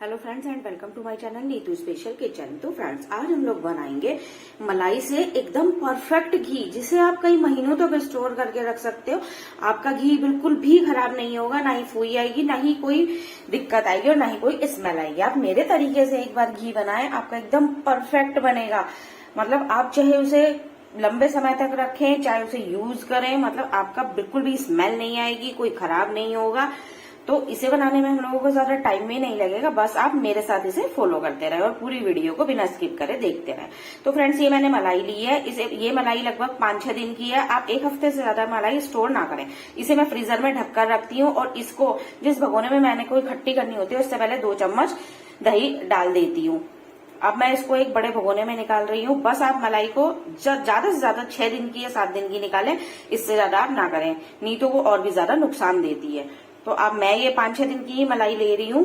Hello friends and welcome to my channel Neetu special kitchen. तो friends आज हम लोग बनाएंगे मलाई से एकदम परफेक्ट घी, जिसे आप कई महीनों तक स्टोर करके रख सकते हो। आपका घी बिल्कुल भी खराब नहीं होगा, ना ही फूई आएगी, ना ही कोई दिक्कत आएगी और ना ही कोई स्मेल आएगी। आप मेरे तरीके से एक बार घी बनाएं, आपका एकदम परफेक्ट बनेगा। मतलब आप चाहे उसे लंबे समय तक रखें, चाहे उसे यूज करें, मतलब आपका बिल्कुल भी स्मेल नहीं आएगी, कोई खराब नहीं होगा। तो इसे बनाने में हम लोगों को ज्यादा टाइम भी नहीं लगेगा, बस आप मेरे साथ इसे फॉलो करते रहे और पूरी वीडियो को बिना स्किप करे देखते रहे। तो फ्रेंड्स ये मैंने मलाई ली है, ये मलाई लगभग 5-6 दिन की है। आप एक हफ्ते से ज्यादा मलाई स्टोर ना करें। इसे मैं फ्रीजर में ढक कर रखती हूँ और इसको जिस भगोने में मैंने कोई खट्टी करनी होती है उससे पहले 2 चम्मच दही डाल देती हूँ। अब मैं इसको एक बड़े भगोने में निकाल रही हूँ। बस आप मलाई को ज्यादा से ज्यादा 6 दिन की या 7 दिन की निकालें, इससे ज्यादा आप ना करें, नहीं तो वो और भी ज्यादा नुकसान देती है। तो अब मैं ये 5-6 दिन की ही मलाई ले रही हूँ।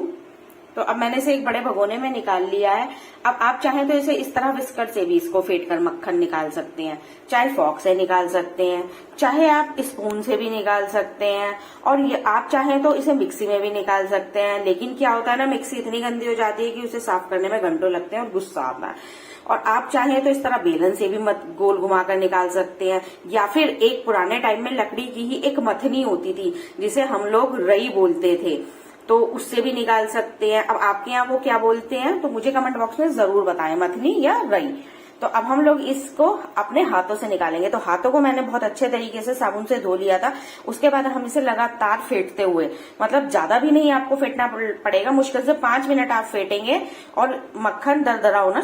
तो अब मैंने इसे एक बड़े भगोने में निकाल लिया है। अब आप चाहें तो इसे इस तरह विस्कर से भी इसको फेंट कर मक्खन निकाल सकते हैं, चाहे फॉक से निकाल सकते हैं, चाहे आप स्पून से भी निकाल सकते हैं, और ये आप चाहें तो इसे मिक्सी में भी निकाल सकते हैं। लेकिन क्या होता है ना, मिक्सी इतनी गंदी हो जाती है कि उसे साफ करने में घंटों लगते हैं और गुस्सा आता है। और आप चाहें तो इस तरह बेलन से भी मत गोल घुमाकर निकाल सकते हैं, या फिर एक पुराने टाइम में लकड़ी की ही एक मथनी होती थी जिसे हम लोग रई बोलते थे, तो उससे भी निकाल सकते हैं। अब आपके यहाँ वो क्या बोलते हैं तो मुझे कमेंट बॉक्स में जरूर बताएं, मथनी या रई। तो अब हम लोग इसको अपने हाथों से निकालेंगे। तो हाथों को मैंने बहुत अच्छे तरीके से साबुन से धो लिया था। उसके बाद हम इसे लगातार फेंटते हुए, मतलब ज्यादा भी नहीं आपको फेंटना पड़ेगा, मुश्किल से 5 मिनट आप फेंटेंगे और मक्खन दरदरा होना,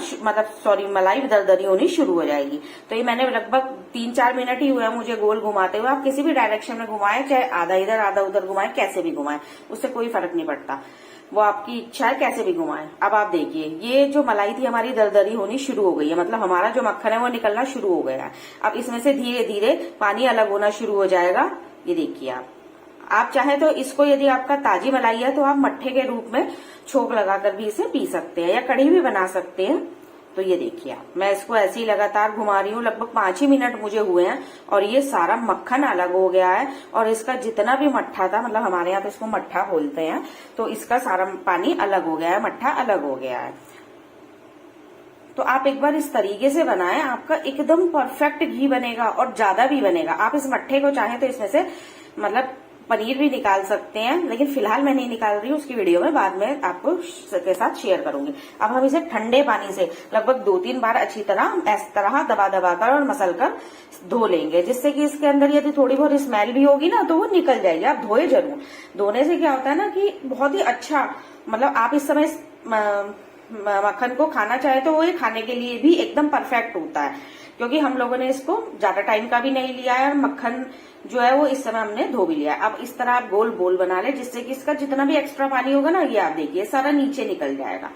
मलाई दरदरी होनी शुरू हो जाएगी। तो ये मैंने लगभग 3-4 मिनट ही हुए मुझे गोल घुमाते हुए। आप किसी भी डायरेक्शन में घुमाएं, चाहे आधा इधर आधा उधर घुमाएं, कैसे भी घुमाएं, उससे कोई फर्क नहीं पड़ता, वो आपकी इच्छा है, कैसे भी घुमाएं। अब आप देखिए ये जो मलाई थी हमारी दरदरी होनी शुरू हो गई है, मतलब हमारा जो मक्खन है वो निकलना शुरू हो गया है। अब इसमें से धीरे धीरे पानी अलग होना शुरू हो जाएगा। ये देखिए आप चाहें तो इसको, यदि आपका ताजी मलाई है तो आप मट्ठे के रूप में छोंक लगाकर भी इसे पी सकते हैं या कढ़ी भी बना सकते हैं। तो ये देखिए आप, मैं इसको ऐसे ही लगातार घुमा रही हूँ, लगभग 5 ही मिनट मुझे हुए हैं और ये सारा मक्खन अलग हो गया है। और इसका जितना भी मट्ठा था, मतलब हमारे यहाँ तो इसको मट्ठा बोलते हैं, तो इसका सारा पानी अलग हो गया है, मट्ठा अलग हो गया है। तो आप एक बार इस तरीके से बनाएं, आपका एकदम परफेक्ट घी बनेगा और ज्यादा भी बनेगा। आप इस मट्ठे को चाहें तो इसमें से मतलब पनीर भी निकाल सकते हैं, लेकिन फिलहाल मैं नहीं निकाल रही हूँ, उसकी वीडियो में बाद में आपको के साथ शेयर करूंगी। अब हम इसे ठंडे पानी से लगभग 2-3 बार अच्छी तरह इस तरह दबा दबा कर और मसल कर धो लेंगे, जिससे कि इसके अंदर यदि थोड़ी बहुत स्मेल भी होगी ना तो वो निकल जाएगी। आप धोए जरूर। धोने से क्या होता है ना कि बहुत ही अच्छा, मतलब आप इस समय मक्खन को खाना चाहे तो वो ये खाने के लिए भी एकदम परफेक्ट होता है, क्योंकि हम लोगों ने इसको ज्यादा टाइम का भी नहीं लिया है और मक्खन जो है वो इस समय हमने धो भी लिया है। अब इस तरह आप गोल बोल बना ले, जिससे कि इसका जितना भी एक्स्ट्रा पानी होगा ना, ये आप देखिए सारा नीचे निकल जाएगा।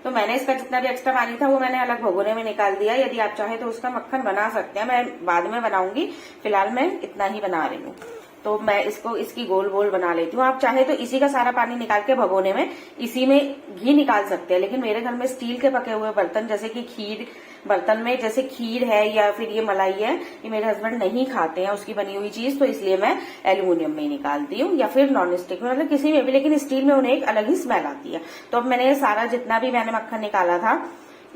तो मैंने इसका जितना भी एक्स्ट्रा पानी था वो मैंने अलग भगोने में निकाल दिया। यदि आप चाहें तो उसका मक्खन बना सकते हैं, मैं बाद में बनाऊंगी, फिलहाल मैं इतना ही बना रही हूँ। तो मैं इसकी गोल गोल बना लेती हूँ। आप चाहे तो इसी का सारा पानी निकाल के भगोने में इसी में घी निकाल सकते हैं, लेकिन मेरे घर में स्टील के पके हुए बर्तन, जैसे कि खीर बर्तन में, जैसे खीर है या फिर ये मलाई है, ये मेरे हस्बैंड नहीं खाते हैं उसकी बनी हुई चीज, तो इसलिए मैं एल्यूमिनियम में ही निकालती हूँ या फिर नॉन स्टिक में, मतलब किसी में भी, लेकिन स्टील में उन्हें एक अलग ही स्मेल आती है। तो अब मैंने सारा जितना भी मैंने मक्खन निकाला था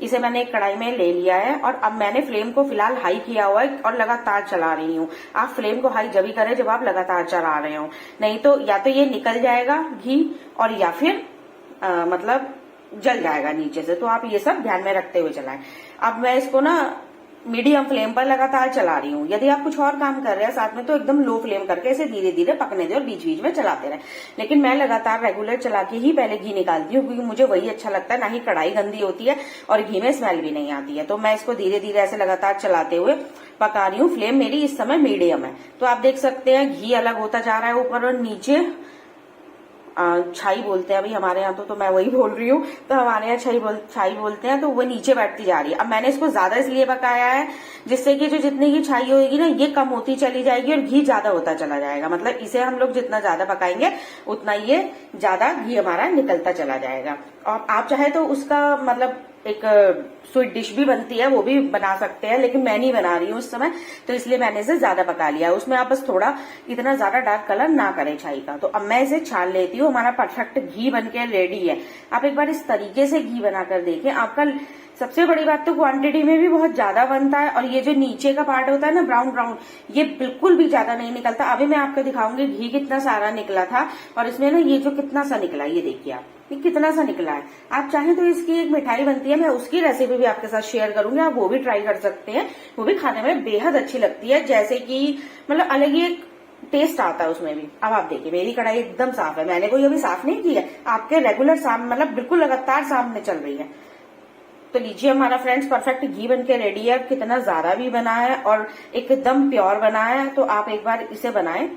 इसे मैंने एक कढ़ाई में ले लिया है और अब मैंने फ्लेम को फिलहाल हाई किया हुआ है और लगातार चला रही हूँ। आप फ्लेम को हाई जब ही करें जब आप लगातार चला रहे हो, नहीं तो या तो ये निकल जाएगा घी और या फिर मतलब जल जाएगा नीचे से। तो आप ये सब ध्यान में रखते हुए चलाएं। अब मैं इसको ना मीडियम फ्लेम पर लगातार चला रही हूँ। यदि आप कुछ और काम कर रहे हैं साथ में तो एकदम लो फ्लेम करके इसे धीरे धीरे पकने दें और बीच बीच में चलाते रहें। लेकिन मैं लगातार रेगुलर चला के ही पहले घी निकालती हूँ, क्योंकि मुझे वही अच्छा लगता है, ना ही कढ़ाई गंदी होती है और घी में स्मेल भी नहीं आती है। तो मैं इसको धीरे धीरे ऐसे लगातार चलाते हुए पका रही हूँ। फ्लेम मेरी इस समय मीडियम है। तो आप देख सकते हैं घी अलग होता जा रहा है ऊपर और नीचे। छाई बोलते हैं अभी हमारे यहाँ, तो मैं वही बोल रही हूँ। तो हमारे यहाँ छाई बोलते हैं, तो वो नीचे बैठती जा रही है। अब मैंने इसको ज्यादा इसलिए पकाया है जिससे कि जो जितनी की छाई होगी ना ये कम होती चली जाएगी और घी ज्यादा होता चला जाएगा। मतलब इसे हम लोग जितना ज्यादा पकाएंगे उतना ये ज्यादा घी हमारा निकलता चला जाएगा। और आप चाहे तो उसका मतलब एक स्वीट डिश भी बनती है, वो भी बना सकते हैं, लेकिन मैं नहीं बना रही हूँ उस समय, तो इसलिए मैंने इसे ज्यादा पका लिया। उसमें आप बस थोड़ा इतना ज्यादा डार्क कलर ना करें चाय का। तो अब मैं इसे छान लेती हूँ। हमारा परफेक्ट घी बनके रेडी है। आप एक बार इस तरीके से घी बनाकर देखें। आपका सबसे बड़ी बात तो क्वांटिटी में भी बहुत ज्यादा बनता है, और ये जो नीचे का पार्ट होता है ना ब्राउन ब्राउन, ये बिल्कुल भी ज्यादा नहीं निकलता। अभी मैं आपको दिखाऊंगी घी कितना सारा निकला था, और इसमें ना ये जो कितना सा निकला, ये देखिए आप, ये कितना सा निकला है। आप चाहें तो इसकी एक मिठाई बनती है, मैं उसकी रेसिपी भी आपके साथ शेयर करूंगी, आप वो भी ट्राई कर सकते हैं। वो भी खाने में बेहद अच्छी लगती है, जैसे कि मतलब अलग ही एक टेस्ट आता है उसमें भी। अब आप देखिए मेरी कढ़ाई एकदम साफ है, मैंने कोई अभी साफ नहीं की है, आपके रेगुलर साफ मतलब बिल्कुल लगातार सामने चल रही है। तो लीजिए हमारा फ्रेंड्स परफेक्ट घी बनके रेडी है। कितना ज्यादा भी बना है और एकदम प्योर बना है, तो आप एक बार इसे बनाएं।